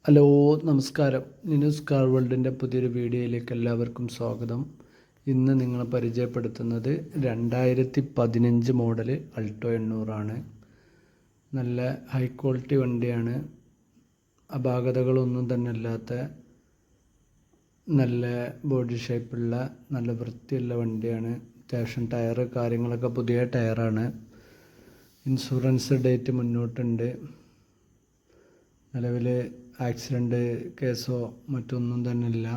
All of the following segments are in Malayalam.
ഹലോ, നമസ്കാരം. നിനൂസ് കാർ വേൾഡിൻ്റെ പുതിയൊരു വീഡിയോയിലേക്ക് എല്ലാവർക്കും സ്വാഗതം. ഇന്ന് നിങ്ങളെ പരിചയപ്പെടുത്തുന്നത് 2015 മോഡൽ അൾട്ടോ 800 നല്ല ഹൈ ക്വാളിറ്റി വണ്ടിയാണ്. അപാകതകളൊന്നും തന്നെ ഇല്ലാത്ത നല്ല ബോഡി ഷേപ്പുള്ള നല്ല വൃത്തിയുള്ള വണ്ടിയാണ്. അത്യാവശ്യം ടയറ് കാര്യങ്ങളൊക്കെ പുതിയ ടയറാണ്. Insurance date മുന്നോട്ടുണ്ട്. നിലവിൽ ആക്സിഡൻറ്റ് കേസോ മറ്റൊന്നും തന്നെ ഇല്ല.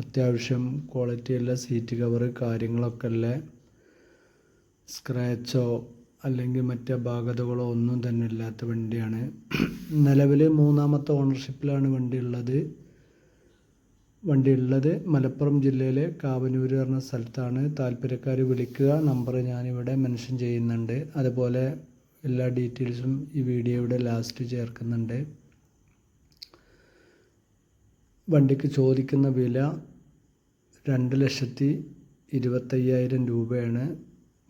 അത്യാവശ്യം ക്വാളിറ്റിയുള്ള സീറ്റ് കവറ് കാര്യങ്ങളൊക്കെ ഉള്ള, സ്ക്രാച്ചോ അല്ലെങ്കിൽ മറ്റ് അപാകതകളോ ഒന്നും തന്നെ ഇല്ലാത്ത വണ്ടിയാണ്. നിലവിൽ 3ാമത്തെ ഓണർഷിപ്പിലാണ് വണ്ടി ഉള്ളത്. മലപ്പുറം ജില്ലയിലെ കാവനൂർ പറഞ്ഞ സ്ഥലത്താണ്. താല്പര്യക്കാർ വിളിക്കുക. നമ്പർ ഞാനിവിടെ മെൻഷൻ ചെയ്യുന്നുണ്ട്. അതുപോലെ എല്ലാ ഡീറ്റെയിൽസും ഈ വീഡിയോയുടെ ലാസ്റ്റ് ചേർക്കുന്നുണ്ട്. വണ്ടിക്ക് ചോദിക്കുന്ന വില 2,25,000 രൂപയാണ്.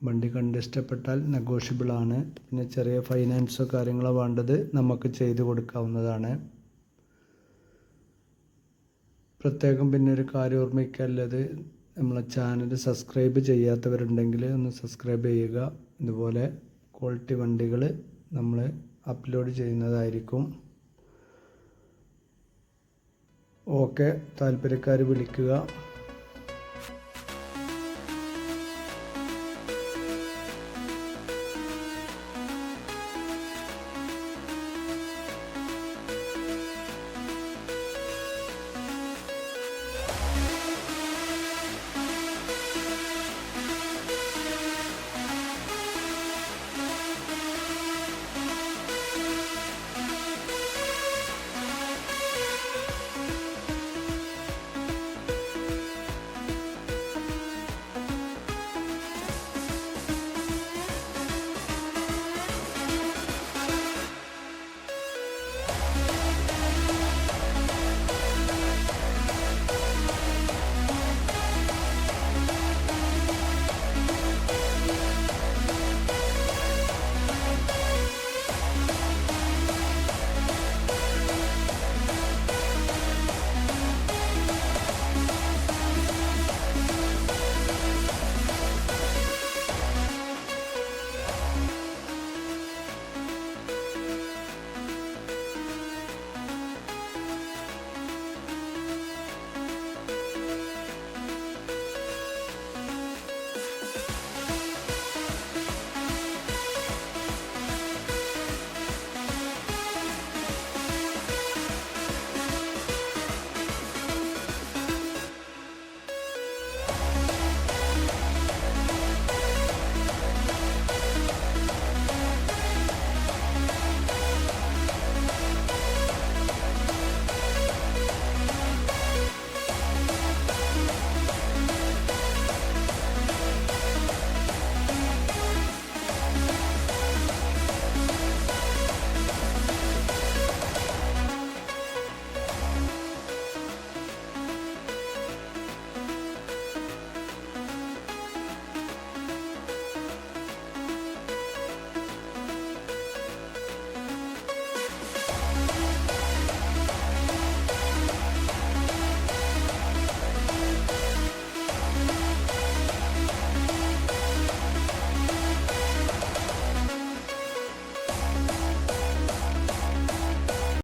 വണ്ടി കണ്ട് ഇഷ്ടപ്പെട്ടാൽ നെഗോഷ്യബിളാണ്. പിന്നെ ചെറിയ ഫൈനാൻസോ കാര്യങ്ങളോ വേണ്ടത് നമുക്ക് ചെയ്തു കൊടുക്കാവുന്നതാണ്. പ്രത്യേകം പിന്നെ ഒരു കാര്യം ഓർമ്മിക്കാനുള്ളത്, നമ്മളെ ചാനൽ സബ്സ്ക്രൈബ് ചെയ്യാത്തവരുണ്ടെങ്കിൽ ഒന്ന് സബ്സ്ക്രൈബ് ചെയ്യുക. ഇതുപോലെ ക്വാളിറ്റി വണ്ടികൾ നമ്മൾ അപ്ലോഡ് ചെയ്യുന്നതായിരിക്കും. ഓക്കെ, താല്പര്യക്കാർ വിളിക്കുക.